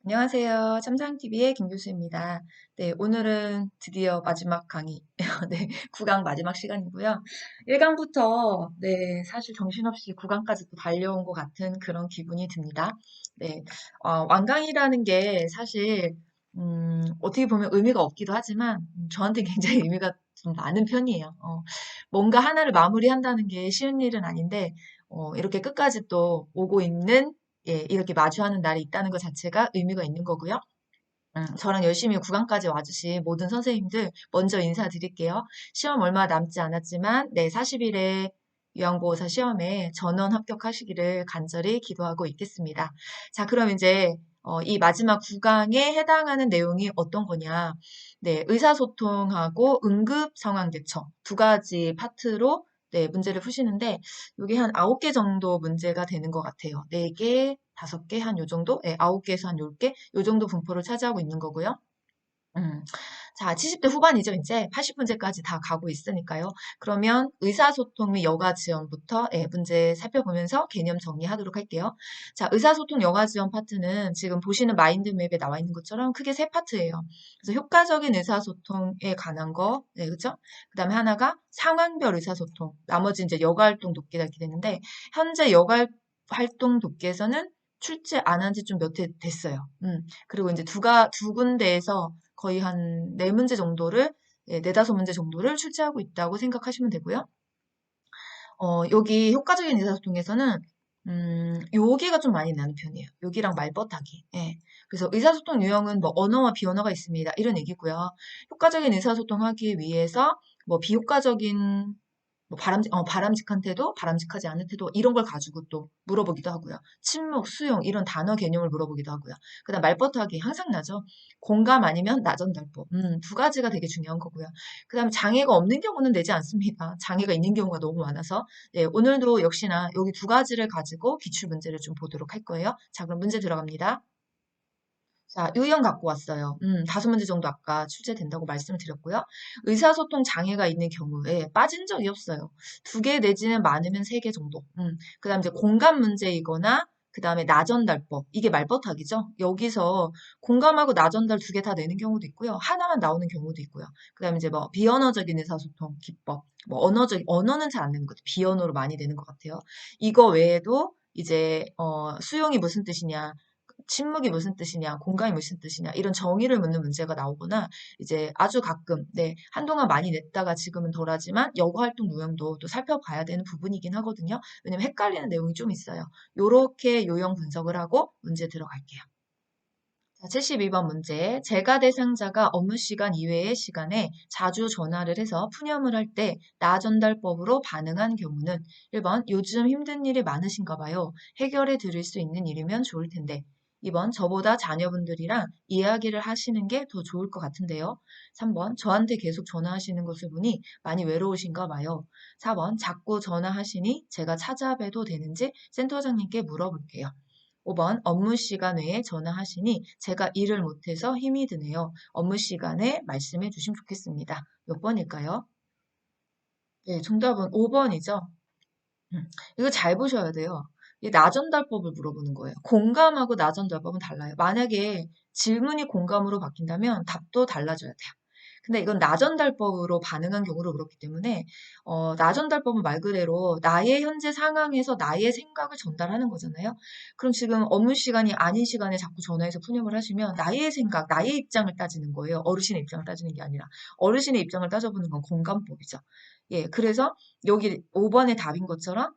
안녕하세요. 참상TV의 김 교수입니다. 네, 오늘은 드디어 마지막 강의, 네, 9강 마지막 시간이고요. 1강부터, 네, 사실 정신없이 9강까지 또 달려온 것 같은 그런 기분이 듭니다. 네, 완강이라는 게 사실, 어떻게 보면 의미가 없기도 하지만, 저한테 굉장히 의미가 좀 많은 편이에요. 뭔가 하나를 마무리한다는 게 쉬운 일은 아닌데, 이렇게 끝까지 또 오고 있는 예, 이렇게 마주하는 날이 있다는 것 자체가 의미가 있는 거고요. 저랑 열심히 구강까지 와주신 모든 선생님들 먼저 인사드릴게요. 시험 얼마 남지 않았지만 네, 40일에 요양보호사 시험에 전원 합격하시기를 간절히 기도하고 있겠습니다. 자, 그럼 이제 이 마지막 구강에 해당하는 내용이 어떤 거냐? 네, 의사소통하고 응급 상황 대처 두 가지 파트로 네, 문제를 푸시는데 이게 한 9개 정도 문제가 되는 것 같아요. 4개, 5개, 한 요 정도? 네, 9개에서 한 10개? 요 정도 분포를 차지하고 있는 거고요. 음. 자, 70대 후반이죠, 이제. 80문제까지 다 가고 있으니까요. 그러면 의사소통 및 여가 지원부터 예, 문제 살펴보면서 개념 정리하도록 할게요. 자, 의사소통 여가 지원 파트는 지금 보시는 마인드맵에 나와 있는 것처럼 크게 세 파트예요. 그래서 효과적인 의사소통에 관한 거, 네, 그죠? 그 다음에 하나가 상황별 의사소통, 나머지 이제 여가 활동 돕기가 이렇게 되는데, 현재 여가 활동 돕기에서는 출제 안 한 지 좀 몇 해 됐어요. 그리고 이제 두 군데에서 거의 한 네 문제 정도를, 예, 네다섯 문제 정도를 출제하고 있다고 생각하시면 되고요. 여기 효과적인 의사소통에서는, 여기가 좀 많이 나는 편이에요. 여기랑 말버타기. 예. 그래서 의사소통 유형은 뭐 언어와 비언어가 있습니다. 이런 얘기고요. 효과적인 의사소통하기 위해서 뭐 비효과적인 뭐 바람직한 태도, 바람직하지 않은 태도, 이런 걸 가지고 또 물어보기도 하고요. 침묵, 수용, 이런 단어 개념을 물어보기도 하고요. 그다음 말버터하기 항상 나죠. 공감 아니면 나전달법. 두 가지가 되게 중요한 거고요. 그다음 장애가 없는 경우는 내지 않습니다. 장애가 있는 경우가 너무 많아서. 네, 오늘도 역시나 여기 두 가지를 가지고 기출 문제를 좀 보도록 할 거예요. 자, 그럼 문제 들어갑니다. 자, 유형 갖고 왔어요. 5문제 정도 아까 출제된다고 말씀을 드렸고요. 의사소통 장애가 있는 경우에 빠진 적이 없어요. 2개 내지는 많으면 3개 정도. 그 다음 이제 공감 문제이거나, 그 다음에 나전달법. 이게 말버타기죠. 여기서 공감하고 나전달 2개 다 내는 경우도 있고요. 하나만 나오는 경우도 있고요. 그 다음에 이제 뭐 비언어적인 의사소통 기법. 뭐 언어는 잘 안 내는 것 같아요. 비언어로 많이 내는 것 같아요. 이거 외에도 이제, 수용이 무슨 뜻이냐. 침묵이 무슨 뜻이냐, 공감이 무슨 뜻이냐, 이런 정의를 묻는 문제가 나오거나, 이제 아주 가끔, 네, 한동안 많이 냈다가 지금은 덜하지만, 여고 활동 유형도 또 살펴봐야 되는 부분이긴 하거든요. 왜냐면 헷갈리는 내용이 좀 있어요. 요렇게 요형 분석을 하고 문제 들어갈게요. 자, 72번 문제. 재가 대상자가 업무 시간 이외의 시간에 자주 전화를 해서 푸념을 할 때 나전달법으로 반응한 경우는 1번 요즘 힘든 일이 많으신가 봐요. 해결해 드릴 수 있는 일이면 좋을 텐데. 2번 저보다 자녀분들이랑 이야기를 하시는 게 더 좋을 것 같은데요. 3번 저한테 계속 전화하시는 것을 보니 많이 외로우신가 봐요. 4번 자꾸 전화하시니 제가 찾아뵈도 되는지 센터장님께 물어볼게요. 5번 업무 시간 외에 전화하시니 제가 일을 못해서 힘이 드네요. 업무 시간에 말씀해 주시면 좋겠습니다. 몇 번일까요? 네, 정답은 5번이죠. 이거 잘 보셔야 돼요. 이 나전달법을 물어보는 거예요. 공감하고 나전달법은 달라요. 만약에 질문이 공감으로 바뀐다면 답도 달라져야 돼요. 근데 이건 나전달법으로 반응한 경우로 그렇기 때문에 나전달법은 말 그대로 나의 현재 상황에서 나의 생각을 전달하는 거잖아요. 그럼 지금 업무 시간이 아닌 시간에 자꾸 전화해서 푸념을 하시면 나의 생각, 나의 입장을 따지는 거예요. 어르신의 입장을 따지는 게 아니라 어르신의 입장을 따져보는 건 공감법이죠. 예, 그래서 여기 5번의 답인 것처럼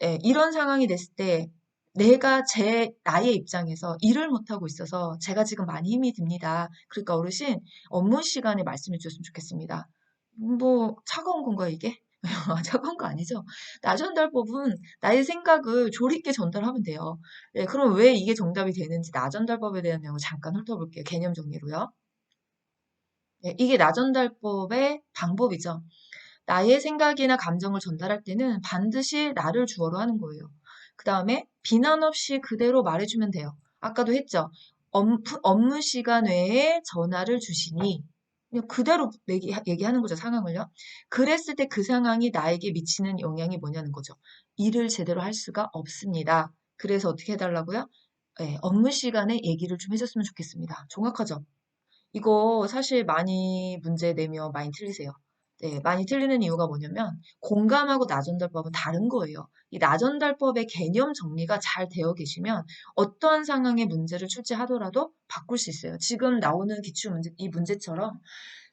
예, 이런 상황이 됐을 때 내가 나의 입장에서 일을 못하고 있어서 제가 지금 많이 힘이 듭니다. 그러니까 어르신 업무 시간에 말씀해 주셨으면 좋겠습니다. 뭐 차가운 건가 이게? 차가운 거 아니죠. 나전달법은 나의 생각을 조리 있게 전달하면 돼요. 예, 그럼 왜 이게 정답이 되는지 나전달법에 대한 내용을 잠깐 훑어볼게요. 개념 정리로요. 예, 이게 나전달법의 방법이죠. 나의 생각이나 감정을 전달할 때는 반드시 나를 주어로 하는 거예요. 그 다음에 비난 없이 그대로 말해주면 돼요. 아까도 했죠. 업무 시간 외에 전화를 주시니 그냥 그대로 얘기하는 거죠, 상황을요. 그랬을 때 그 상황이 나에게 미치는 영향이 뭐냐는 거죠. 일을 제대로 할 수가 없습니다. 그래서 어떻게 해달라고요? 예, 업무 시간에 얘기를 좀 해줬으면 좋겠습니다. 정확하죠? 이거 사실 많이 문제 내면 많이 틀리세요. 네, 많이 틀리는 이유가 뭐냐면 공감하고 나전달법은 다른 거예요. 이 나전달법의 개념 정리가 잘 되어 계시면 어떠한 상황의 문제를 출제하더라도 바꿀 수 있어요. 지금 나오는 기출문제, 이 문제처럼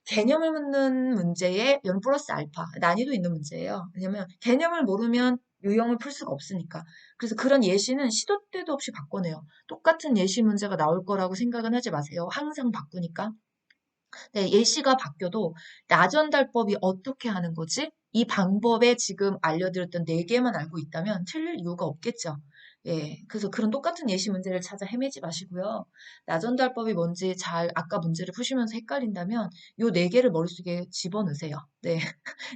개념을 묻는 문제에 0 플러스 알파, 난이도 있는 문제예요. 왜냐면 개념을 모르면 유형을 풀 수가 없으니까. 그래서 그런 예시는 시도 때도 없이 바꿔내요. 똑같은 예시 문제가 나올 거라고 생각은 하지 마세요. 항상 바꾸니까. 네, 예시가 바뀌어도 나전달법이 어떻게 하는 거지? 이 방법에 지금 알려드렸던 네 개만 알고 있다면 틀릴 이유가 없겠죠. 예, 그래서 그런 똑같은 예시 문제를 찾아 헤매지 마시고요. 나전달법이 뭔지 잘 아까 문제를 푸시면서 헷갈린다면 요 네 개를 머릿속에 집어넣으세요. 네,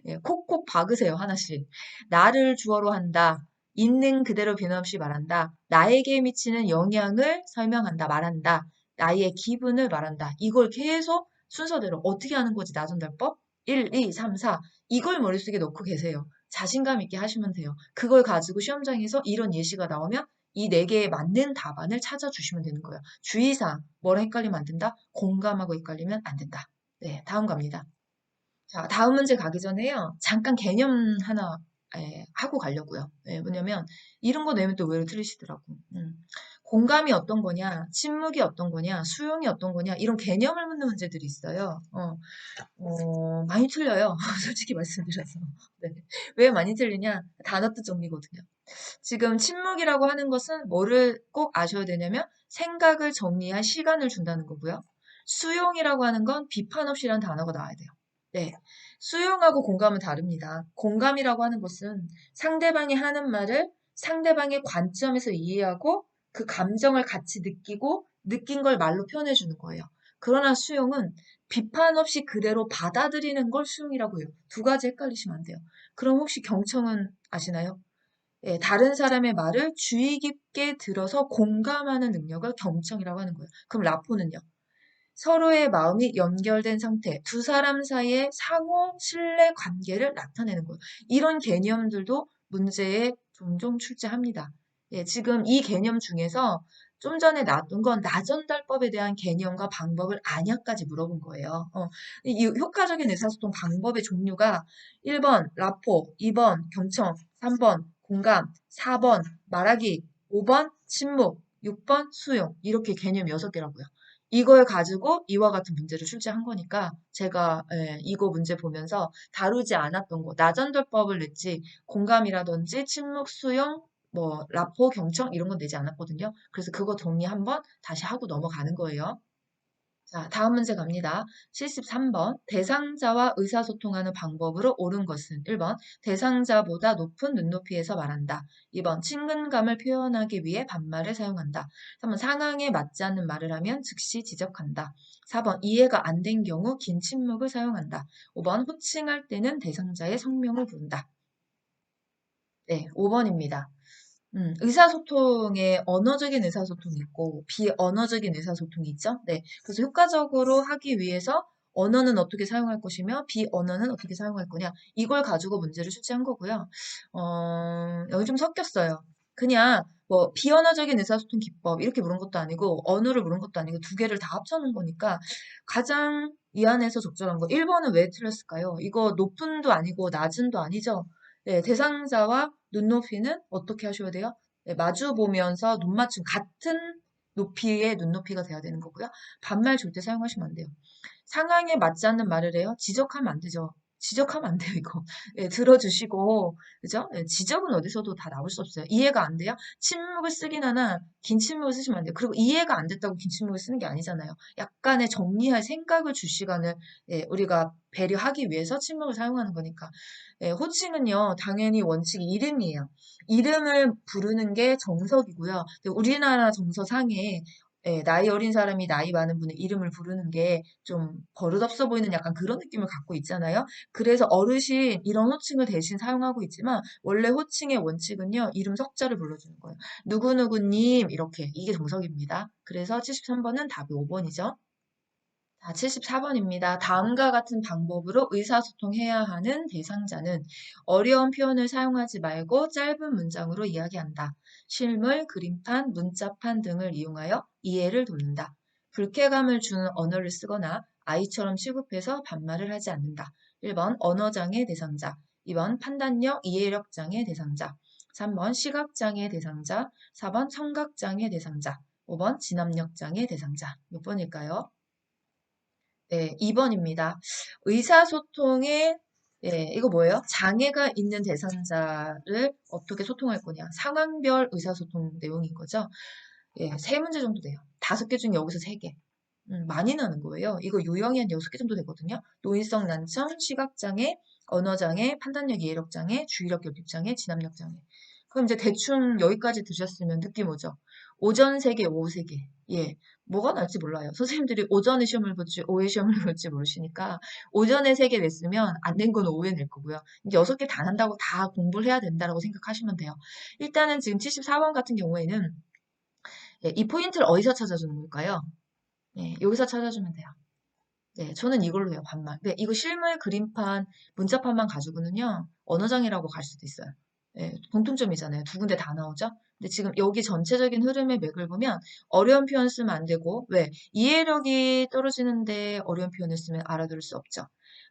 예, 콕콕 박으세요, 하나씩. 나를 주어로 한다. 있는 그대로 변함없이 말한다. 나에게 미치는 영향을 설명한다, 말한다. 나의 기분을 말한다. 이걸 계속 순서대로 어떻게 하는 거지, 나전달법? 1, 2, 3, 4. 이걸 머릿속에 넣고 계세요. 자신감 있게 하시면 돼요. 그걸 가지고 시험장에서 이런 예시가 나오면 이 네 개에 맞는 답안을 찾아주시면 되는 거예요. 주의사항, 뭐라 헷갈리면 안 된다? 공감하고 헷갈리면 안 된다. 네, 다음 갑니다. 자, 다음 문제 가기 전에요. 잠깐 개념 하나 하고 가려고요. 뭐냐면 이런 거 내면 또 의외로 틀리시더라고. 공감이 어떤 거냐, 침묵이 어떤 거냐, 수용이 어떤 거냐 이런 개념을 묻는 문제들이 있어요. 많이 틀려요. 솔직히 말씀드려서. 네. 왜 많이 틀리냐? 단어 뜻 정리거든요. 지금 침묵이라고 하는 것은 뭐를 꼭 아셔야 되냐면 생각을 정리할 시간을 준다는 거고요. 수용이라고 하는 건 비판 없이라는 단어가 나와야 돼요. 네. 수용하고 공감은 다릅니다. 공감이라고 하는 것은 상대방이 하는 말을 상대방의 관점에서 이해하고 그 감정을 같이 느끼고 느낀 걸 말로 표현해 주는 거예요. 그러나 수용은 비판 없이 그대로 받아들이는 걸 수용이라고 해요. 두 가지 헷갈리시면 안 돼요. 그럼 혹시 경청은 아시나요? 예, 다른 사람의 말을 주의 깊게 들어서 공감하는 능력을 경청이라고 하는 거예요. 그럼 라포는요? 서로의 마음이 연결된 상태, 두 사람 사이의 상호 신뢰 관계를 나타내는 거예요. 이런 개념들도 문제에 종종 출제합니다. 예, 지금 이 개념 중에서 좀 전에 나왔던 건 나전달법에 대한 개념과 방법을 아냐까지 물어본 거예요. 이 효과적인 의사소통 방법의 종류가 1번 라포, 2번 경청, 3번 공감, 4번 말하기, 5번 침묵, 6번 수용. 이렇게 개념 6개라고요. 이걸 가지고 이와 같은 문제를 출제한 거니까 제가 이거 문제 보면서 다루지 않았던 거, 나전달법을 냈지 공감이라든지 침묵, 수용, 뭐 라포, 경청 이런 건 내지 않았거든요. 그래서 그거 정리 한번 다시 하고 넘어가는 거예요. 자, 다음 문제 갑니다. 73번. 대상자와 의사소통하는 방법으로 옳은 것은 1번. 대상자보다 높은 눈높이에서 말한다. 2번. 친근감을 표현하기 위해 반말을 사용한다. 3번. 상황에 맞지 않는 말을 하면 즉시 지적한다. 4번. 이해가 안 된 경우 긴 침묵을 사용한다. 5번. 호칭할 때는 대상자의 성명을 부른다. 네, 5번입니다. 의사소통에 언어적인 의사소통이 있고 비언어적인 의사소통이 있죠. 네. 그래서 효과적으로 하기 위해서 언어는 어떻게 사용할 것이며 비언어는 어떻게 사용할 거냐. 이걸 가지고 문제를 출제한 거고요. 여기 좀 섞였어요. 그냥 뭐 비언어적인 의사소통 기법 이렇게 물은 것도 아니고 언어를 물은 것도 아니고 두 개를 다 합쳐놓은 거니까 가장 이 안에서 적절한 거. 1번은 왜 틀렸을까요? 이거 높은도 아니고 낮은도 아니죠. 네, 대상자와 눈높이는 어떻게 하셔야 돼요? 네, 마주 보면서 눈 맞춤 같은 높이의 눈높이가 돼야 되는 거고요. 반말 절대 사용하시면 안 돼요. 상황에 맞지 않는 말을 해요. 지적하면 안 되죠. 지적하면 안 돼요, 이거. 예, 들어주시고, 그죠? 예, 지적은 어디서도 다 나올 수 없어요. 이해가 안 돼요? 침묵을 쓰긴 하나, 긴 침묵을 쓰시면 안 돼요. 그리고 이해가 안 됐다고 긴 침묵을 쓰는 게 아니잖아요. 약간의 정리할 생각을 줄 시간을 우리가 배려하기 위해서 침묵을 사용하는 거니까. 호칭은요, 당연히 원칙이 이름이에요. 이름을 부르는 게 정석이고요. 근데 우리나라 정서상에 나이 어린 사람이 나이 많은 분의 이름을 부르는 게 좀 버릇없어 보이는 약간 그런 느낌을 갖고 있잖아요. 그래서 어르신 이런 호칭을 대신 사용하고 있지만 원래 호칭의 원칙은요. 이름 석자를 불러주는 거예요. 누구누구님 이렇게 이게 정석입니다. 그래서 73번은 답이 5번이죠. 자, 74번입니다. 다음과 같은 방법으로 의사소통해야 하는 대상자는 어려운 표현을 사용하지 말고 짧은 문장으로 이야기한다. 실물, 그림판, 문자판 등을 이용하여 이해를 돕는다. 불쾌감을 주는 언어를 쓰거나 아이처럼 취급해서 반말을 하지 않는다. 1번 언어장애 대상자, 2번 판단력, 이해력 장애 대상자, 3번 시각장애 대상자, 4번 청각장애 대상자, 5번 진압력 장애 대상자. 몇 번일까요? 네, 2번입니다. 의사소통에, 이거 뭐예요? 장애가 있는 대상자를 어떻게 소통할 거냐. 상황별 의사소통 내용인 거죠. 세 문제 정도 돼요. 5개 중에 여기서 3개. 많이 나는 거예요. 이거 유형이 한 6개 정도 되거든요. 노인성 난청, 시각장애, 언어장애, 판단력 이해력장애, 주의력 결핍장애, 진압력장애. 그럼 이제 대충 여기까지 드셨으면 느낌 오죠? 오전 3개, 오후 3개. 예. 뭐가 날지 몰라요. 선생님들이 오전에 시험을 볼지 오후에 시험을 볼지 모르시니까 오전에 3개 냈으면 안 된 건 오후에 낼 거고요. 이제 6개 다 난다고 다 공부를 해야 된다라고 생각하시면 돼요. 일단은 지금 74번 같은 경우에는 이 포인트를 어디서 찾아주는 걸까요? 여기서 찾아주면 돼요. 네, 저는 이걸로 해요, 반말. 네, 이거 실물 그림판, 문자판만 가지고는요, 언어장애라고 갈 수도 있어요. 공통점이잖아요. 두 군데 다 나오죠? 근데 지금 여기 전체적인 흐름의 맥을 보면 어려운 표현 쓰면 안 되고, 왜? 이해력이 떨어지는데 어려운 표현을 쓰면 알아들을 수 없죠.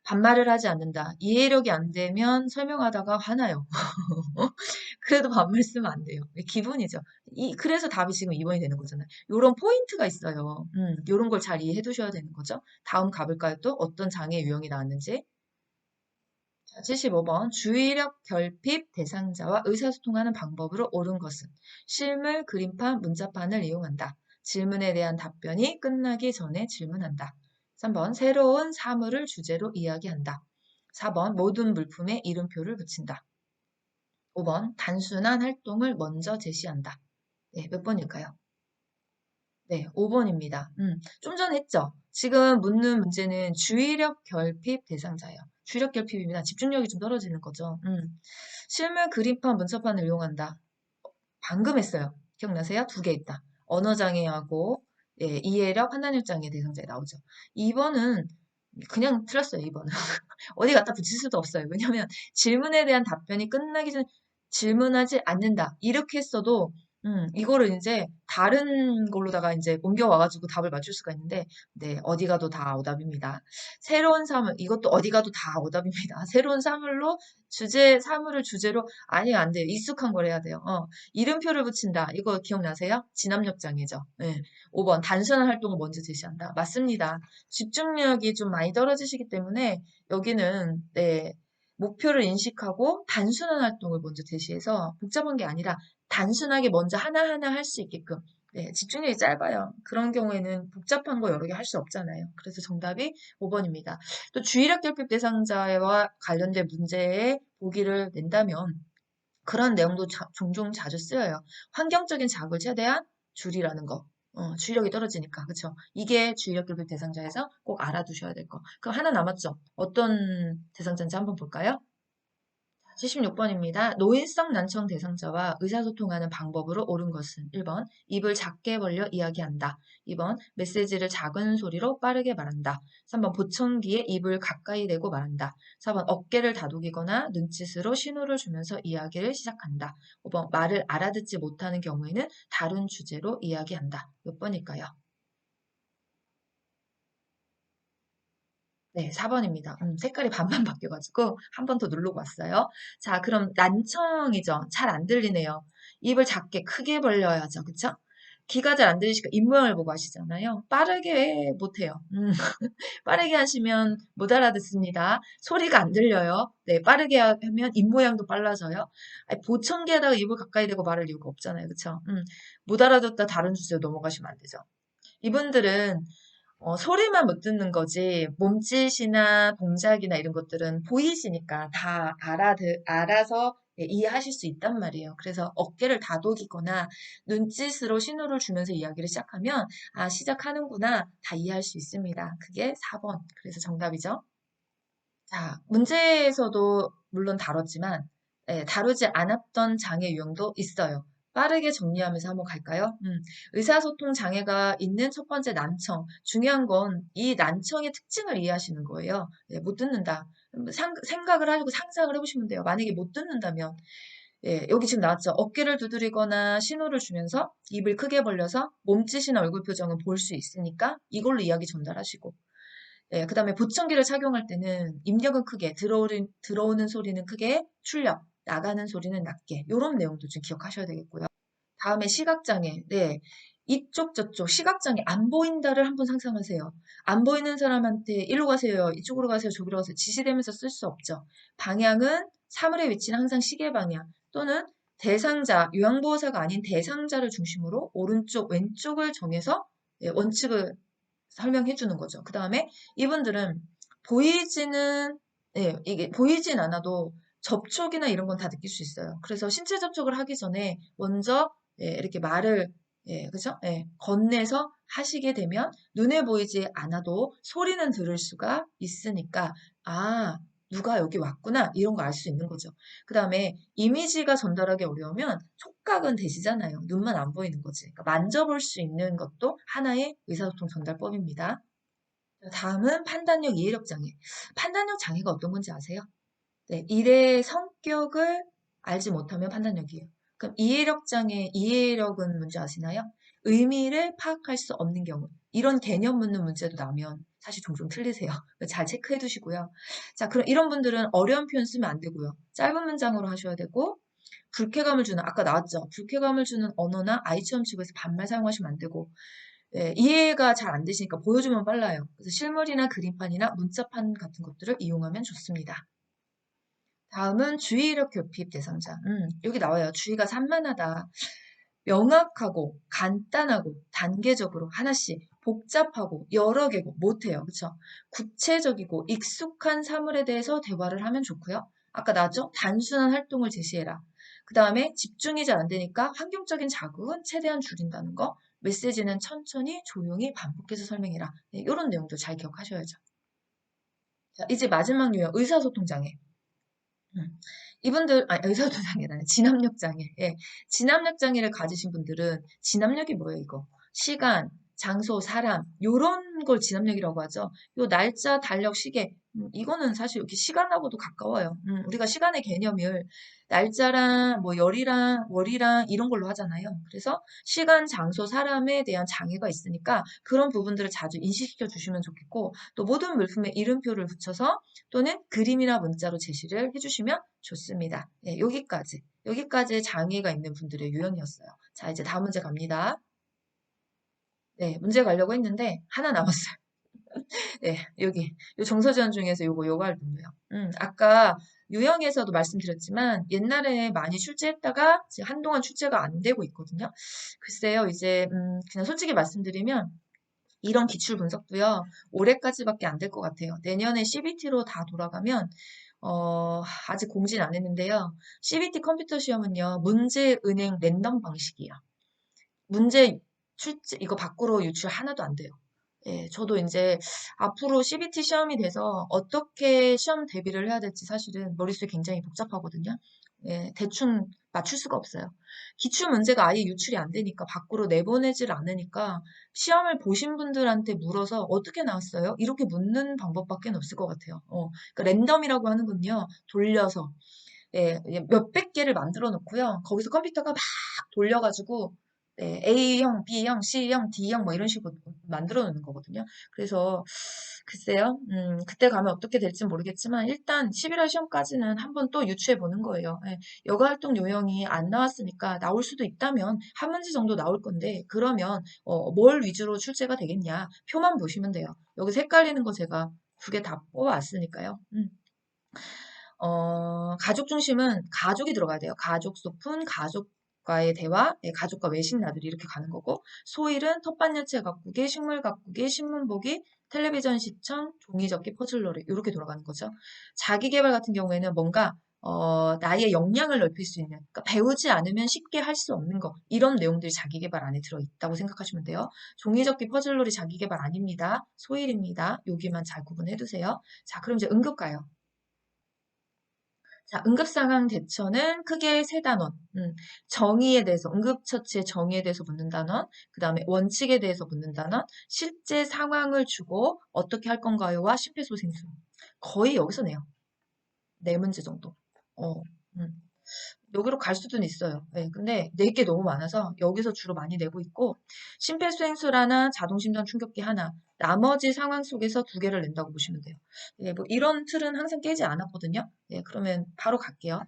반말을 하지 않는다. 이해력이 안 되면 설명하다가 화나요. 그래도 반말 쓰면 안 돼요. 기본이죠. 그래서 답이 지금 2번이 되는 거잖아요. 요런 포인트가 있어요. 요런 걸 잘 이해해 두셔야 되는 거죠. 다음 가볼까요? 또 어떤 장애 유형이 나왔는지. 자, 75번. 주의력 결핍 대상자와 의사소통하는 방법으로 옳은 것은 실물, 그림판, 문자판을 이용한다. 질문에 대한 답변이 끝나기 전에 질문한다. 3번. 새로운 사물을 주제로 이야기한다. 4번. 모든 물품에 이름표를 붙인다. 5번. 단순한 활동을 먼저 제시한다. 네, 몇 번일까요? 네, 5번입니다. 좀 전에 했죠? 지금 묻는 문제는 주의력 결핍 대상자예요. 주의력 결핍입니다. 집중력이 좀 떨어지는 거죠. 실물 그림판 문서판을 이용한다. 방금 했어요. 기억나세요? 2개 있다. 언어장애하고 이해력, 판단력 장애 대상자에 나오죠. 2번은 그냥 틀렸어요. 2번은. 어디 갖다 붙일 수도 없어요. 왜냐하면 질문에 대한 답변이 끝나기 전에 질문하지 않는다. 이렇게 했어도 이거를 이제 다른 걸로다가 이제 옮겨와가지고 답을 맞출 수가 있는데, 네, 어디 가도 다 오답입니다. 새로운 사물, 이것도 어디 가도 다 오답입니다. 새로운 사물로 사물을 주제로, 아니, 안 돼요. 익숙한 걸 해야 돼요. 이름표를 붙인다. 이거 기억나세요? 진압력 장애죠. 네. 5번, 단순한 활동을 먼저 제시한다. 맞습니다. 집중력이 좀 많이 떨어지시기 때문에 여기는, 네, 목표를 인식하고 단순한 활동을 먼저 제시해서 복잡한 게 아니라 단순하게 먼저 하나하나 할 수 있게끔. 네, 집중력이 짧아요. 그런 경우에는 복잡한 거 여러 개 할 수 없잖아요. 그래서 정답이 5번입니다. 또 주의력 결핍 대상자와 관련된 문제에 보기를 낸다면 그런 내용도 종종 자주 쓰여요. 환경적인 자극을 최대한 줄이라는 거. 주의력이 떨어지니까. 그쵸? 이게 주의력 결핍 대상자에서 꼭 알아두셔야 될 거. 그럼 하나 남았죠? 어떤 대상자인지 한번 볼까요? 76번입니다. 노인성 난청 대상자와 의사소통하는 방법으로 옳은 것은 1번 입을 작게 벌려 이야기한다. 2번 메시지를 작은 소리로 빠르게 말한다. 3번 보청기에 입을 가까이 대고 말한다. 4번 어깨를 다독이거나 눈짓으로 신호를 주면서 이야기를 시작한다. 5번 말을 알아듣지 못하는 경우에는 다른 주제로 이야기한다. 몇 번일까요? 네, 4번입니다. 색깔이 반반 바뀌어가지고 한 번 더 누르고 왔어요. 자, 그럼 난청이죠. 잘 안 들리네요. 입을 작게 크게 벌려야죠. 그쵸? 귀가 잘 안 들리시니까 입 모양을 보고 하시잖아요. 빠르게 못해요. 빠르게 하시면 못 알아듣습니다. 소리가 안 들려요. 네, 빠르게 하면 입 모양도 빨라져요. 아니, 보청기 하다가 입을 가까이 대고 말할 이유가 없잖아요. 그쵸? 못 알아듣다 다른 주제로 넘어가시면 안 되죠. 이분들은 소리만 못 듣는 거지, 몸짓이나 동작이나 이런 것들은 보이시니까 다 알아서 이해하실 수 있단 말이에요. 그래서 어깨를 다독이거나 눈짓으로 신호를 주면서 이야기를 시작하면, 아, 시작하는구나, 다 이해할 수 있습니다. 그게 4번. 그래서 정답이죠. 자, 문제에서도 물론 다뤘지만, 다루지 않았던 장애 유형도 있어요. 빠르게 정리하면서 한번 갈까요? 의사소통 장애가 있는 첫 번째 난청. 중요한 건 이 난청의 특징을 이해하시는 거예요. 예, 못 듣는다. 생각을 하고 상상을 해보시면 돼요. 만약에 못 듣는다면, 예, 여기 지금 나왔죠. 어깨를 두드리거나 신호를 주면서 입을 크게 벌려서 몸짓이나 얼굴 표정은 볼 수 있으니까 이걸로 이야기 전달하시고, 예, 그 다음에 보청기를 착용할 때는 입력은 크게, 들어오는 소리는 크게, 출력, 나가는 소리는 낮게. 이런 내용도 좀 기억하셔야 되겠고요. 다음에 시각장애. 네. 이쪽 저쪽 시각장애 안 보인다를 한번 상상하세요. 안 보이는 사람한테 일로 가세요. 이쪽으로 가세요. 저기로 가세요. 지시되면서 쓸 수 없죠. 방향은 사물의 위치는 항상 시계 방향 또는 대상자, 요양보호사가 아닌 대상자를 중심으로 오른쪽, 왼쪽을 정해서 예, 원칙을 설명해 주는 거죠. 그 다음에 이분들은 보이지는, 예, 이게 보이진 않아도 접촉이나 이런 건 다 느낄 수 있어요. 그래서 신체 접촉을 하기 전에 먼저 예, 이렇게 말을 예, 그죠? 예, 건네서 하시게 되면 눈에 보이지 않아도 소리는 들을 수가 있으니까 아, 누가 여기 왔구나 이런 거 알 수 있는 거죠. 그 다음에 이미지가 전달하기 어려우면 촉각은 되시잖아요. 눈만 안 보이는 거지. 그러니까 만져볼 수 있는 것도 하나의 의사소통 전달법입니다. 다음은 판단력 이해력 장애. 판단력 장애가 어떤 건지 아세요? 네, 일의 성격을 알지 못하면 판단력이에요. 그럼 이해력 장애, 이해력은 뭔지 아시나요? 의미를 파악할 수 없는 경우. 이런 개념 묻는 문제도 나오면 사실 종종 틀리세요. 잘 체크해 두시고요. 자, 그럼 이런 분들은 어려운 표현 쓰면 안 되고요. 짧은 문장으로 하셔야 되고, 불쾌감을 주는, 아까 나왔죠? 불쾌감을 주는 언어나 아이처럼 치고해서 반말 사용하시면 안 되고, 예, 이해가 잘 안 되시니까 보여주면 빨라요. 그래서 실물이나 그림판이나 문자판 같은 것들을 이용하면 좋습니다. 다음은 주의력 결핍 대상자. 여기 나와요. 주의가 산만하다. 명확하고 간단하고 단계적으로 하나씩 복잡하고 여러 개고 못해요. 그쵸? 구체적이고 익숙한 사물에 대해서 대화를 하면 좋고요. 아까 나왔죠? 단순한 활동을 제시해라. 그 다음에 집중이 잘 안 되니까 환경적인 자극은 최대한 줄인다는 거. 메시지는 천천히 조용히 반복해서 설명해라. 네, 이런 내용도 잘 기억하셔야죠. 자, 이제 마지막 유형 의사소통 장애. 이분들, 의사소통 장애라네. 진압력 장애. 예. 진압력 장애를 가지신 분들은, 진압력이 뭐예요, 이거? 시간, 장소, 사람, 요런 걸 진압력이라고 하죠. 요 날짜, 달력, 시계. 이거는 사실 이렇게 시간하고도 가까워요. 우리가 시간의 개념을 날짜랑, 뭐, 열이랑, 월이랑 이런 걸로 하잖아요. 그래서 시간, 장소, 사람에 대한 장애가 있으니까 그런 부분들을 자주 인식시켜 주시면 좋겠고, 또 모든 물품에 이름표를 붙여서 또는 그림이나 문자로 제시를 해주시면 좋습니다. 네, 여기까지 장애가 있는 분들의 유형이었어요. 자, 이제 다음 문제 갑니다. 네, 문제 가려고 했는데 하나 남았어요. 네, 여기 요 정서지원 중에서 요거 할 분이에요. 아까 유형에서도 말씀드렸지만 옛날에 많이 출제했다가 이제 한동안 출제가 안 되고 있거든요. 글쎄요, 이제 그냥 솔직히 말씀드리면 이런 기출 분석도요, 올해까지밖에 안 될 것 같아요. 내년에 CBT로 다 돌아가면, 아직 공지는 안 했는데요. CBT 컴퓨터 시험은요, 문제 은행 랜덤 방식이에요. 문제 이거 밖으로 유출 하나도 안 돼요. 예, 저도 이제 앞으로 CBT 시험이 돼서 어떻게 시험 대비를 해야 될지 사실은 머릿속이 굉장히 복잡하거든요. 예, 대충 맞출 수가 없어요. 기출 문제가 아예 유출이 안 되니까 밖으로 내보내질 않으니까 시험을 보신 분들한테 물어서 어떻게 나왔어요? 이렇게 묻는 방법밖에 없을 것 같아요. 그러니까 랜덤이라고 하는 건요, 돌려서 예, 몇백 개를 만들어 놓고요. 거기서 컴퓨터가 막 돌려가지고 네, A형, B형, C형, D형 뭐 이런 식으로 만들어 놓는 거거든요. 그래서 글쎄요, 그때 가면 어떻게 될지 모르겠지만 일단 11월 시험까지는 한번 또 유추해 보는 거예요. 예, 여가 활동 요령이 안 나왔으니까 나올 수도 있다면 한 문제 정도 나올 건데 그러면 뭘 위주로 출제가 되겠냐? 표만 보시면 돼요. 여기서 헷갈리는 거 제가 두 개 다 뽑아왔으니까요. 가족 중심은 가족이 들어가야 돼요. 가족 소품, 가족과의 대화, 예, 가족과 외식 나들이 이렇게 가는 거고, 소일은 텃밭야채 가꾸기, 식물 가꾸기, 신문 보기, 텔레비전 시청, 종이 접기, 퍼즐놀이 이렇게 돌아가는 거죠. 자기 개발 같은 경우에는 뭔가 나의 역량을 넓힐 수 있는, 그러니까 배우지 않으면 쉽게 할 수 없는 거 이런 내용들이 자기 개발 안에 들어있다고 생각하시면 돼요. 종이 접기, 퍼즐놀이 자기 개발 아닙니다. 소일입니다. 여기만 잘 구분해 두세요. 자, 그럼 이제 응급 가요. 자, 응급상황 대처는 크게 세 단원. 정의에 대해서, 응급처치의 정의에 대해서 묻는 단원, 그 다음에 원칙에 대해서 묻는 단원, 실제 상황을 주고 어떻게 할 건가요와 심폐소생술. 거의 여기서 내요. 네 문제 정도. 어, 음. 여기로 갈 수는 있어요. 네, 근데 낼 게 너무 많아서 여기서 주로 많이 내고 있고, 심폐소생술 하나, 자동심장 충격기 하나, 나머지 상황 속에서 두 개를 낸다고 보시면 돼요. 네, 뭐 이런 틀은 항상 깨지 않았거든요. 네, 그러면 바로 갈게요.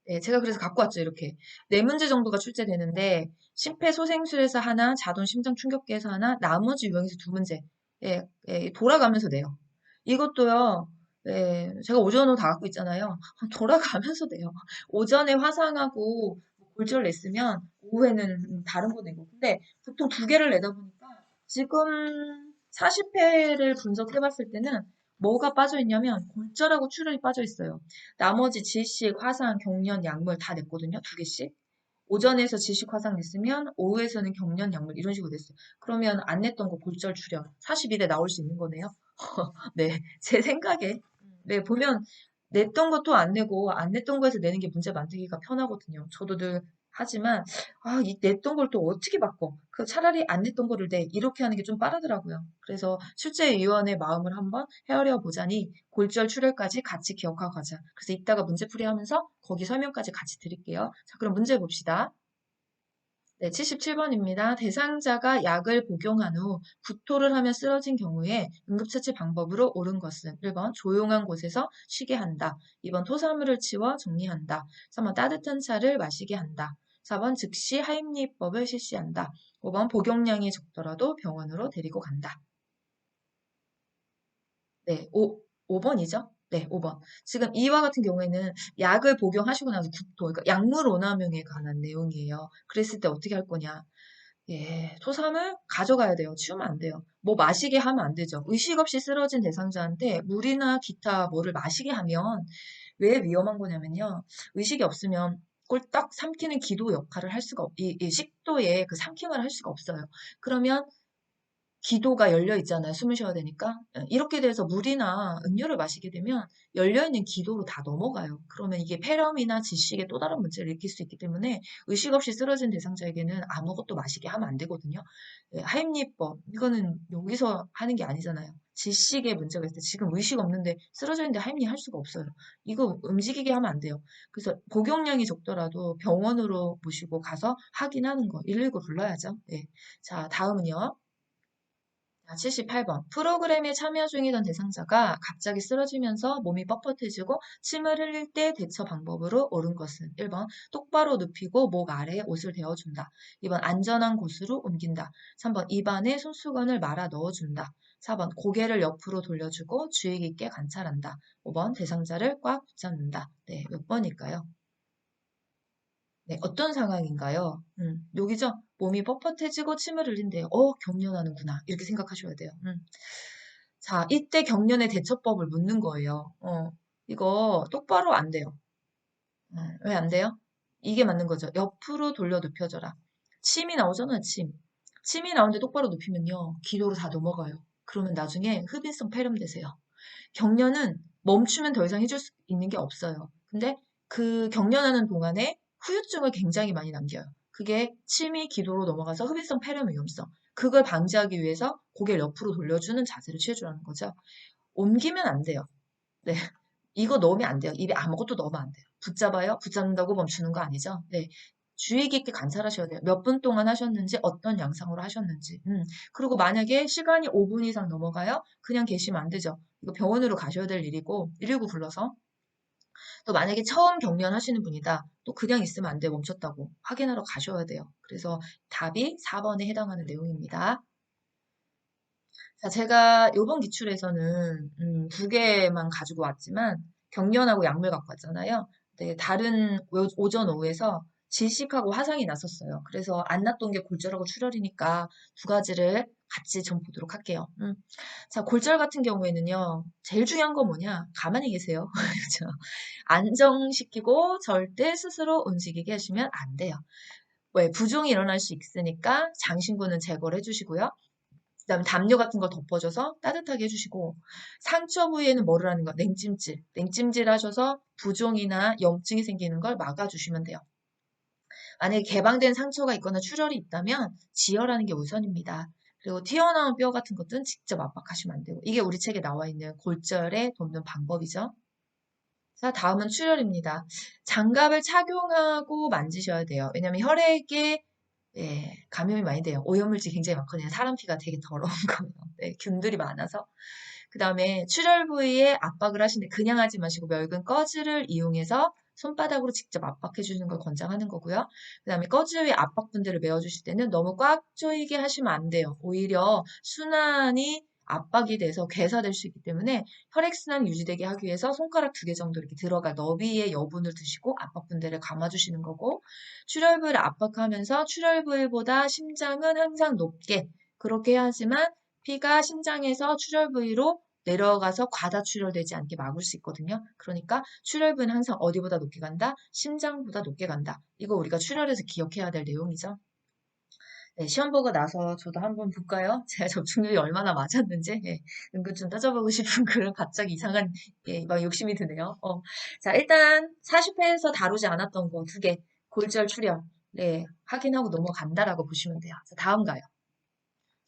네, 제가 그래서 갖고 왔죠, 이렇게. 네 문제 정도가 출제되는데, 심폐소생술에서 하나, 자동심장충격기에서 하나, 나머지 유형에서 두 문제. 예, 예, 돌아가면서 내요. 이것도요, 예, 제가 오전으로 다 갖고 있잖아요. 돌아가면서 내요. 오전에 화상하고 골절 냈으면, 오후에는 다른 거 내고. 근데 보통 두 개를 내다 보니까, 지금 40회를 분석해봤을 때는, 뭐가 빠져 있냐면, 골절하고 출혈이 빠져 있어요. 나머지 질식, 화상, 경련, 약물 다 냈거든요. 두 개씩. 오전에서 질식, 화상 냈으면 오후에서는 경련, 약물 이런 식으로 냈어요. 그러면 안 냈던 거 골절, 출혈 42대 나올 수 있는 거네요. 네, 제 생각에. 네, 보면 냈던 것도 안 내고 안 냈던 거에서 내는 게 문제 만들기가 편하거든요. 저도 늘 하지만 이 냈던 걸 또 어떻게 바꿔? 그 차라리 안 냈던 거를 내 이렇게 하는 게 좀 빠르더라고요. 그래서 출제위원의 마음을 한번 헤아려 보자니 골절 출혈까지 같이 기억하고 가자. 그래서 이따가 문제풀이 하면서 거기 설명까지 같이 드릴게요. 자, 그럼 문제 봅시다. 네, 77번입니다. 대상자가 약을 복용한 후 구토를 하며 쓰러진 경우에 응급처치 방법으로 옳은 것은 1번 조용한 곳에서 쉬게 한다. 2번 토사물을 치워 정리한다. 3번 따뜻한 차를 마시게 한다. 4번 즉시 하임리법을 실시한다. 5번 복용량이 적더라도 병원으로 데리고 간다. 네, 5번이죠? 네, 5번. 지금 이와 같은 경우에는 약을 복용하시고 나서 구토, 그러니까 약물 오남용에 관한 내용이에요. 그랬을 때 어떻게 할 거냐? 예, 토삼을 가져가야 돼요. 치우면 안 돼요. 뭐 마시게 하면 안 되죠. 의식 없이 쓰러진 대상자한테 물이나 기타 뭐를 마시게 하면 왜 위험한 거냐면요. 의식이 없으면 꼴딱 삼키는 기도 역할을 할 수가 이 식도에 그 삼킴을 할 수가 없어요. 그러면 기도가 열려 있잖아요. 숨을 쉬어야 되니까. 이렇게 돼서 물이나 음료를 마시게 되면 열려있는 기도로 다 넘어가요. 그러면 이게 폐렴이나 질식에 또 다른 문제를 일으킬 수 있기 때문에 의식 없이 쓰러진 대상자에게는 아무것도 마시게 하면 안 되거든요. 하임리법, 이거는 여기서 하는 게 아니잖아요. 질식에 문제가 있을 때 지금 의식 없는데 쓰러져 있는데 하임리 할 수가 없어요. 이거 움직이게 하면 안 돼요. 그래서 복용량이 적더라도 병원으로 모시고 가서 확인하는 거. 119 불러야죠. 네. 자, 다음은요. 78번. 프로그램에 참여 중이던 대상자가 갑자기 쓰러지면서 몸이 뻣뻣해지고 침을 흘릴 때 대처 방법으로 옳은 것은 1번 똑바로 눕히고 목 아래에 옷을 대어준다. 2번 안전한 곳으로 옮긴다. 3번 입안에 손수건을 말아 넣어준다. 4번 고개를 옆으로 돌려주고 주의 깊게 관찰한다. 5번 대상자를 꽉 붙잡는다. 네, 몇 번일까요? 네, 어떤 상황인가요? 여기죠? 몸이 뻣뻣해지고 침을 흘린대요. 경련하는구나. 이렇게 생각하셔야 돼요. 자, 이때 경련의 대처법을 묻는 거예요. 이거 똑바로 안 돼요. 왜 안 돼요? 이게 맞는 거죠. 옆으로 돌려 눕혀져라. 침이 나오잖아요, 침. 침이 나오는데 똑바로 눕히면요. 기도로 다 넘어가요. 그러면 나중에 흡인성 폐렴 되세요. 경련은 멈추면 더 이상 해줄 수 있는 게 없어요. 근데 그 경련하는 동안에 후유증을 굉장히 많이 남겨요. 그게 침이 기도로 넘어가서 흡입성 폐렴 위험성. 그걸 방지하기 위해서 고개를 옆으로 돌려주는 자세를 취해주라는 거죠. 옮기면 안 돼요. 네. 이거 넣으면 안 돼요. 입에 아무것도 넣으면 안 돼요. 붙잡아요? 붙잡는다고 멈추는 거 아니죠? 네. 주의 깊게 관찰하셔야 돼요. 몇 분 동안 하셨는지, 어떤 양상으로 하셨는지. 그리고 만약에 시간이 5분 이상 넘어가요? 그냥 계시면 안 되죠. 이거 병원으로 가셔야 될 일이고, 119 불러서. 또 만약에 처음 경련하시는 분이다. 또 그냥 있으면 안 돼. 멈췄다고. 확인하러 가셔야 돼요. 그래서 답이 4번에 해당하는 내용입니다. 자, 제가 요번 기출에서는 두 개만 가지고 왔지만 경련하고 약물 갖고 왔잖아요. 네, 다른 오전 오후에서 질식하고 화상이 났었어요. 그래서 안 났던 게 골절하고 출혈이니까 두 가지를 같이 좀 보도록 할게요. 자, 골절 같은 경우에는요. 제일 중요한 건 뭐냐? 가만히 계세요. 그렇죠? 안정시키고 절대 스스로 움직이게 하시면 안 돼요. 왜? 부종이 일어날 수 있으니까 장신구는 제거를 해주시고요. 그다음에 담요 같은 걸 덮어줘서 따뜻하게 해주시고 상처 부위에는 뭐를 하는 거? 냉찜질. 냉찜질 하셔서 부종이나 염증이 생기는 걸 막아주시면 돼요. 만약에 개방된 상처가 있거나 출혈이 있다면 지혈하는 게 우선입니다. 그리고 튀어나온 뼈 같은 것들은 직접 압박하시면 안 되고 이게 우리 책에 나와 있는 골절에 돕는 방법이죠. 자, 다음은 출혈입니다. 장갑을 착용하고 만지셔야 돼요. 왜냐하면 혈액에 감염이 많이 돼요. 오염물질 굉장히 많거든요. 사람 피가 되게 더러운 거예요. 네, 균들이 많아서. 그 다음에 출혈 부위에 압박을 하시는데 그냥 하지 마시고 멸근 꺼즈를 이용해서 손바닥으로 직접 압박해 주는 걸 권장하는 거고요. 그 다음에 꺼즈 위에 압박분들을 메어주실 때는 너무 꽉 조이게 하시면 안 돼요. 오히려 순환이 압박이 돼서 괴사될 수 있기 때문에 혈액순환이 유지되게 하기 위해서 손가락 2개 정도 이렇게 들어갈 너비의 여분을 드시고 압박분들을 감아주시는 거고 출혈부위를 압박하면서 출혈부위보다 심장은 항상 높게 그렇게 해야지만 피가 심장에서 출혈 부위로 내려가서 과다 출혈되지 않게 막을 수 있거든요. 그러니까 출혈부는 항상 어디보다 높게 간다? 심장보다 높게 간다. 이거 우리가 출혈에서 기억해야 될 내용이죠. 네, 시험 보고 나서 저도 한번 볼까요? 제가 접촉률이 얼마나 맞았는지 은근 좀 따져보고 싶은 그런 갑자기 이상한 막 욕심이 드네요. 자, 일단 40회에서 다루지 않았던 거 2개, 골절 출혈 확인하고 넘어간다라고 보시면 돼요. 자, 다음 가요.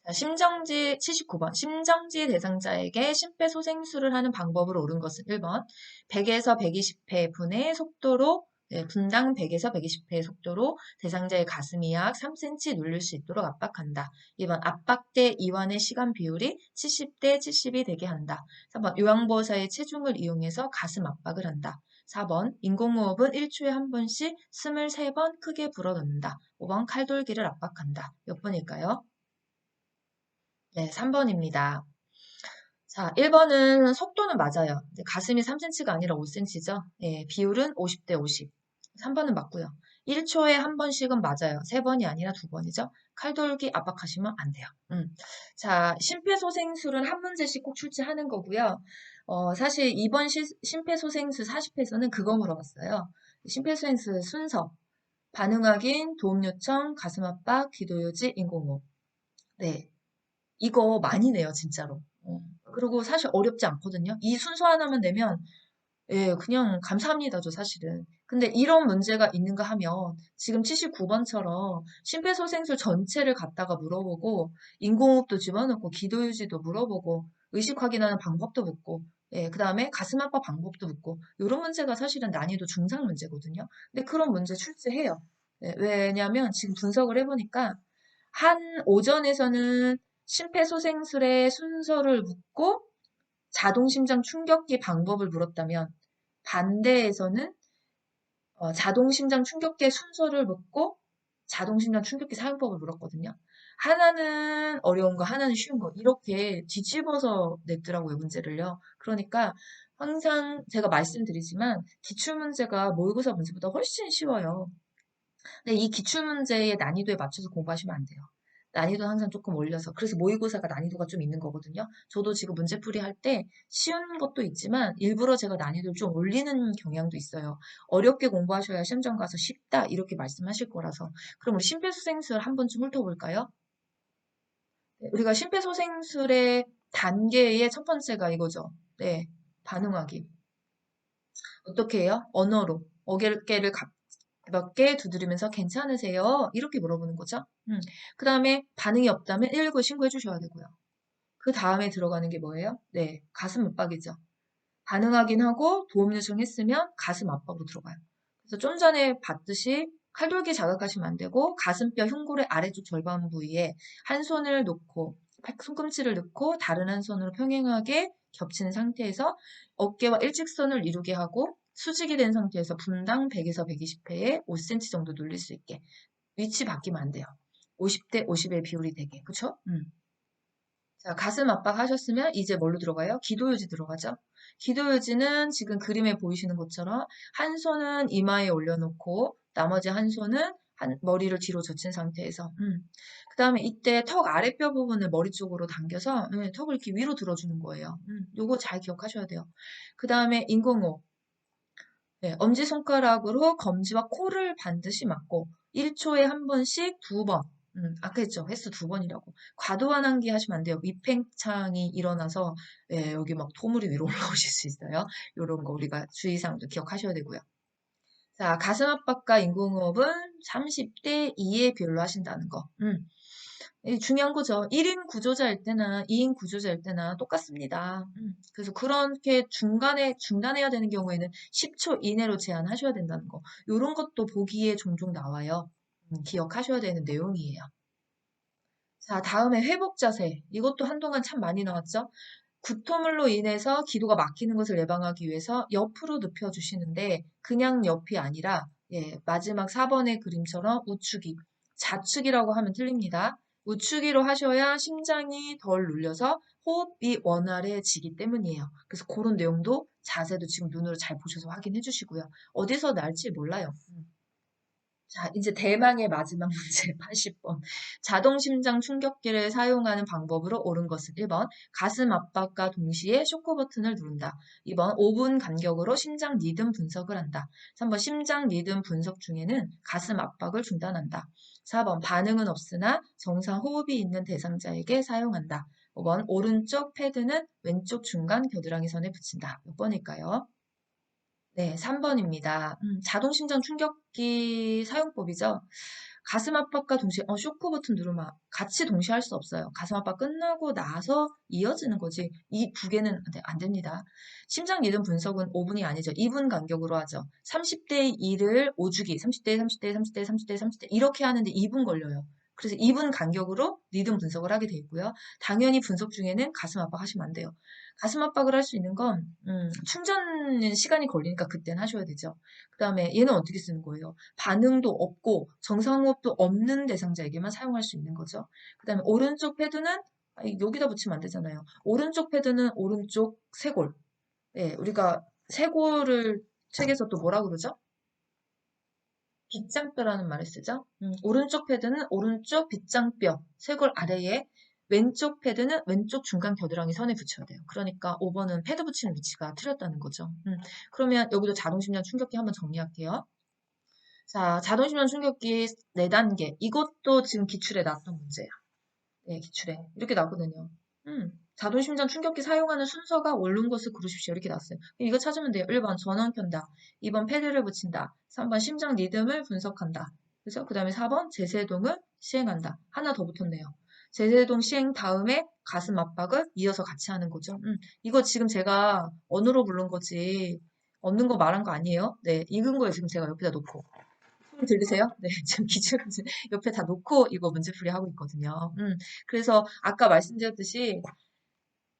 자, 심정지 79번. 심정지 대상자에게 심폐소생술을 하는 방법으로 옳은 것은 1번. 100에서 120회 분의 속도로 분당 100에서 120회의 속도로 대상자의 가슴이 약 3cm 눌릴 수 있도록 압박한다. 2번. 압박대 이완의 시간 비율이 70대 70이 되게 한다. 3번. 요양보호사의 체중을 이용해서 가슴 압박을 한다. 4번. 인공호흡은 1초에 한 번씩 23번 크게 불어넣는다. 5번. 칼돌기를 압박한다. 몇 번일까요? 네, 3번입니다. 자, 1번은 속도는 맞아요. 가슴이 3cm가 아니라 5cm죠. 비율은 50대 50. 3번은 맞고요. 1초에 한 번씩은 맞아요. 3번이 아니라 2번이죠. 칼돌기 압박하시면 안 돼요. 자, 심폐소생술은 한 문제씩 꼭 출제하는 거고요. 사실 이번 심폐소생술 40회에서는 그거 물어봤어요. 심폐소생술 순서, 반응 확인, 도움 요청, 가슴 압박, 기도 유지, 인공호흡. 네, 이거 많이 내요, 진짜로. 그리고 사실 어렵지 않거든요. 이 순서 하나만 내면, 그냥 감사합니다죠, 사실은. 근데 이런 문제가 있는가 하면, 지금 79번처럼 심폐소생술 전체를 갖다가 물어보고, 인공호흡도 집어넣고, 기도유지도 물어보고, 의식 확인하는 방법도 묻고, 그 다음에 가슴 아파 방법도 묻고, 이런 문제가 사실은 난이도 중상 문제거든요. 근데 그런 문제 출제해요. 왜냐면 지금 분석을 해보니까, 한 오전에서는 심폐소생술의 순서를 묻고 자동심장 충격기 방법을 물었다면 반대에서는 자동심장 충격기의 순서를 묻고 자동심장 충격기 사용법을 물었거든요. 하나는 어려운 거, 하나는 쉬운 거 이렇게 뒤집어서 냈더라고요, 문제를요. 그러니까 항상 제가 말씀드리지만 기출문제가 모의고사 문제보다 훨씬 쉬워요. 근데 이 기출문제의 난이도에 맞춰서 공부하시면 안 돼요. 난이도는 항상 조금 올려서. 그래서 모의고사가 난이도가 좀 있는 거거든요. 저도 지금 문제풀이 할 때 쉬운 것도 있지만 일부러 제가 난이도를 좀 올리는 경향도 있어요. 어렵게 공부하셔야 시험장 가서 쉽다 이렇게 말씀하실 거라서. 그럼 우리 심폐소생술 한 번쯤 훑어볼까요? 네, 우리가 심폐소생술의 단계의 첫 번째가 이거죠. 네, 반응하기. 어떻게 해요? 언어로. 어깨를 가볍게 두드리면서 괜찮으세요? 이렇게 물어보는 거죠. 그 다음에 반응이 없다면 119 신고해 주셔야 되고요. 그 다음에 들어가는 게 뭐예요? 네, 가슴 압박이죠. 반응하긴 하고 도움 요청했으면 가슴 압박으로 들어가요. 그래서 좀 전에 봤듯이 칼돌기 자극하시면 안 되고 가슴뼈 흉골의 아래쪽 절반 부위에 한 손을 놓고 손꿈치를 넣고 다른 한 손으로 평행하게 겹치는 상태에서 어깨와 일직선을 이루게 하고 수직이 된 상태에서 분당 100에서 120회에 5cm 정도 눌릴 수 있게 위치 바뀌면 안 돼요. 50대 50의 비율이 되게 그쵸? 자, 가슴 압박하셨으면 이제 뭘로 들어가요? 기도유지 들어가죠? 기도유지는 지금 그림에 보이시는 것처럼 한 손은 이마에 올려놓고 나머지 한 손은 머리를 뒤로 젖힌 상태에서 그 다음에 이때 턱 아랫뼈 부분을 머리 쪽으로 당겨서 턱을 이렇게 위로 들어주는 거예요. 요거 잘 기억하셔야 돼요. 그 다음에 인공호흡 엄지손가락으로 검지와 코를 반드시 막고 1초에 한 번씩 2번 아까 했죠. 횟수 2번이라고. 과도한 환기 하시면 안 돼요. 위팽창이 일어나서 예, 여기 막 토물이 위로 올라오실 수 있어요. 이런 거 우리가 주의사항도 기억하셔야 되고요. 자, 가슴 압박과 인공호흡은 30대 2의 비율로 하신다는 거. 이 중요한 거죠. 1인 구조자일 때나 2인 구조자일 때나 똑같습니다. 그래서 그렇게 중간에 중단해야 되는 경우에는 10초 이내로 제한하셔야 된다는 거. 이런 것도 보기에 종종 나와요. 기억하셔야 되는 내용이에요. 자, 다음에 회복 자세. 이것도 한동안 참 많이 나왔죠. 구토물로 인해서 기도가 막히는 것을 예방하기 위해서 옆으로 눕혀주시는데 그냥 옆이 아니라 예, 마지막 4번의 그림처럼 우측이, 좌측이라고 하면 틀립니다. 우측이로 하셔야 심장이 덜 눌려서 호흡이 원활해지기 때문이에요. 그래서 그런 내용도 자세도 지금 눈으로 잘 보셔서 확인해 주시고요. 어디서 날지 몰라요. 자, 이제 대망의 마지막 문제 80번. 자동 심장 충격기를 사용하는 방법으로 옳은 것은 1번 가슴 압박과 동시에 쇼크 버튼을 누른다. 2번 5분 간격으로 심장 리듬 분석을 한다. 3번 심장 리듬 분석 중에는 가슴 압박을 중단한다. 4번 반응은 없으나 정상 호흡이 있는 대상자에게 사용한다. 5번 오른쪽 패드는 왼쪽 중간 겨드랑이 선에 붙인다. 몇 번일까요? 네, 3번입니다. 자동 심장 충격기 사용법이죠. 가슴 압박과 동시에 쇼크 버튼 누르면 같이 동시에 할 수 없어요. 가슴 압박 끝나고 나서 이어지는 거지. 이 두 개는 안 됩니다. 심장 리듬 분석은 5분이 아니죠. 2분 간격으로 하죠. 30대 2를 5주기, 30대, 30대, 30대, 30대, 30대 이렇게 하는데 2분 걸려요. 그래서 2분 간격으로 리듬 분석을 하게 돼 있고요. 당연히 분석 중에는 가슴 압박 하시면 안 돼요. 가슴 압박을 할 수 있는 건 충전 시간이 걸리니까 그때는 하셔야 되죠. 그 다음에 얘는 어떻게 쓰는 거예요? 반응도 없고 정상호흡도 없는 대상자에게만 사용할 수 있는 거죠. 그 다음에 오른쪽 패드는 여기다 붙이면 안 되잖아요. 오른쪽 패드는 오른쪽 쇄골. 예, 우리가 쇄골을 책에서 또 뭐라 그러죠? 빗장뼈라는 말을 쓰죠. 오른쪽 패드는 오른쪽 빗장뼈, 쇄골 아래에 왼쪽 패드는 왼쪽 중간 겨드랑이 선에 붙여야 돼요. 그러니까 5번은 패드 붙이는 위치가 틀렸다는 거죠. 그러면 여기도 자동심장 충격기 한번 정리할게요. 자, 자동심장 충격기 4단계. 이것도 지금 기출에 나왔던 문제야. 네, 기출에. 이렇게 나거든요. 자동심장 충격기 사용하는 순서가 옳은 것을 고르십시오. 이렇게 나왔어요. 이거 찾으면 돼요. 1번 전원 켠다. 2번 패드를 붙인다. 3번 심장 리듬을 분석한다. 그죠? 그 다음에 4번 제세동을 시행한다. 하나 더 붙었네요. 제세동 시행 다음에 가슴 압박을 이어서 같이 하는 거죠. 이거 지금 제가 언어로 부른 거지. 얻는 거 말한 거 아니에요? 네, 읽은 거예요. 지금 제가 옆에다 놓고. 소리 들리세요? 네, 지금 기출 옆에 다 놓고 이거 문제풀이 하고 있거든요. 그래서 아까 말씀드렸듯이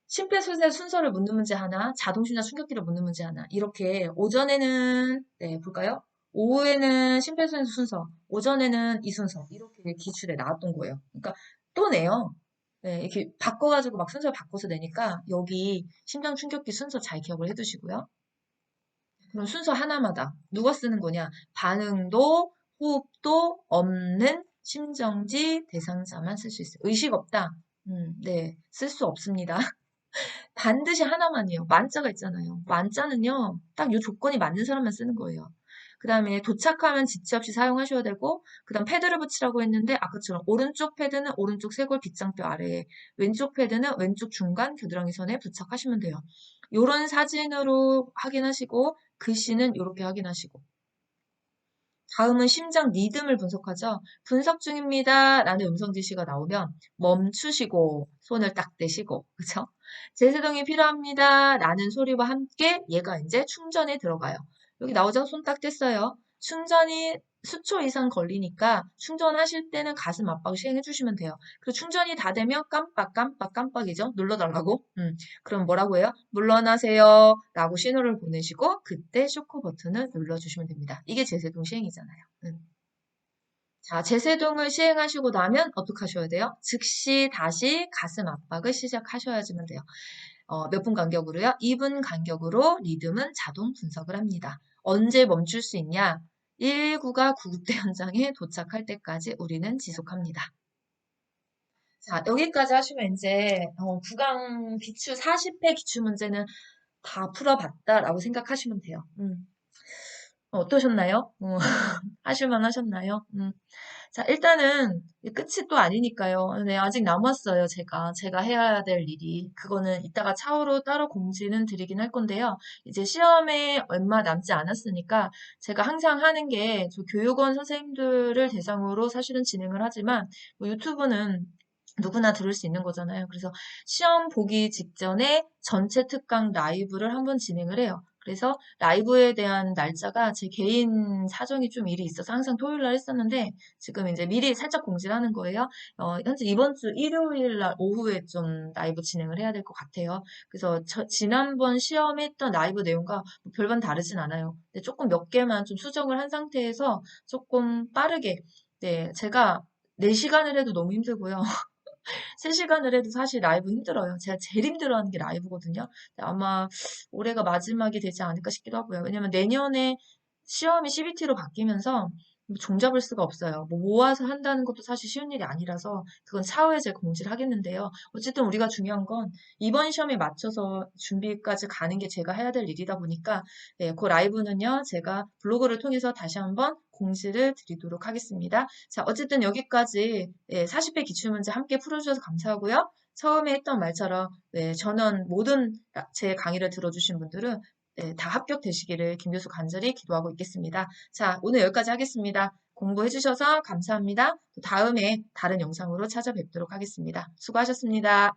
심폐소생 순서를 묻는 문제 하나, 자동심장 충격기를 묻는 문제 하나. 이렇게 오전에는 네, 볼까요? 오후에는 심폐소생 순서, 오전에는 이 순서. 이렇게 기출에 나왔던 거예요. 그러니까 또 내요. 네, 이렇게 바꿔가지고 막 순서를 바꿔서 내니까 여기 심장 충격기 순서 잘 기억을 해두시고요. 그럼 순서 하나마다 누가 쓰는 거냐? 반응도 호흡도 없는 심정지 대상자만 쓸 수 있어요. 의식 없다. 네, 쓸 수 없습니다. 반드시 하나만이에요. 만자가 있잖아요. 만자는요, 딱 이 조건이 맞는 사람만 쓰는 거예요. 그 다음에 도착하면 지체 없이 사용하셔야 되고, 그 다음 패드를 붙이라고 했는데, 아까처럼 오른쪽 패드는 오른쪽 쇄골 빗장뼈 아래에, 왼쪽 패드는 왼쪽 중간 겨드랑이 선에 부착하시면 돼요. 요런 사진으로 확인하시고, 글씨는 이렇게 확인하시고. 다음은 심장 리듬을 분석하죠. 분석 중입니다. 라는 음성 지시가 나오면 멈추시고 손을 딱 대시고, 그쵸? 제세동이 필요합니다. 라는 소리와 함께 얘가 이제 충전에 들어가요. 여기 나오죠? 손 딱 뗐어요. 충전이 수초 이상 걸리니까 충전하실 때는 가슴 압박 시행해 주시면 돼요. 그리고 충전이 다 되면 깜빡이죠? 눌러달라고. 그럼 뭐라고 해요? 물러나세요. 라고 신호를 보내시고 그때 쇼크 버튼을 눌러주시면 됩니다. 이게 제세동 시행이잖아요. 자, 제세동을 시행하시고 나면 어떻게 하셔야 돼요? 즉시 다시 가슴 압박을 시작하셔야지만 돼요. 몇 분 간격으로요? 2분 간격으로 리듬은 자동 분석을 합니다. 언제 멈출 수 있냐? 119가 구급대 현장에 도착할 때까지 우리는 지속합니다. 자, 여기까지 하시면 이제 구강 기출 40회 기출 문제는 다 풀어봤다라고 생각하시면 돼요. 어떠셨나요? 하실만 하셨나요? 자, 일단은 끝이 또 아니니까요. 네, 아직 남았어요, 제가 해야 될 일이. 그거는 이따가 차후로 따로 공지는 드리긴 할 건데요. 이제 시험에 얼마 남지 않았으니까 제가 항상 하는 게 저 교육원 선생님들을 대상으로 사실은 진행을 하지만 뭐 유튜브는 누구나 들을 수 있는 거잖아요. 그래서 시험 보기 직전에 전체 특강 라이브를 한번 진행을 해요. 그래서 라이브에 대한 날짜가 제 개인 사정이 좀 일이 있어서 항상 토요일 날 했었는데 지금 이제 미리 살짝 공지를 하는 거예요. 현재 이번 주 일요일 날 오후에 좀 라이브 진행을 해야 될 것 같아요. 그래서 지난번 시험에 했던 라이브 내용과 뭐 별반 다르진 않아요. 근데 조금 몇 개만 좀 수정을 한 상태에서 조금 빠르게, 네, 제가 4시간을 해도 너무 힘들고요. 3시간을 해도 사실 라이브 힘들어요. 제가 제일 힘들어하는 게 라이브거든요. 아마 올해가 마지막이 되지 않을까 싶기도 하고요. 왜냐면 내년에 시험이 CBT로 바뀌면서 종잡을 수가 없어요. 뭐 모아서 한다는 것도 사실 쉬운 일이 아니라서 그건 차후에 제가 공지를 하겠는데요. 어쨌든 우리가 중요한 건 이번 시험에 맞춰서 준비까지 가는 게 제가 해야 될 일이다 보니까 네, 그 라이브는요. 제가 블로그를 통해서 다시 한번 공지를 드리도록 하겠습니다. 자, 어쨌든 여기까지 40회 기출문제 함께 풀어주셔서 감사하고요. 처음에 했던 말처럼 전원 모든 제 강의를 들어주신 분들은 다 합격되시기를 김 교수 간절히 기도하고 있겠습니다. 자, 오늘 여기까지 하겠습니다. 공부해 주셔서 감사합니다. 다음에 다른 영상으로 찾아뵙도록 하겠습니다. 수고하셨습니다.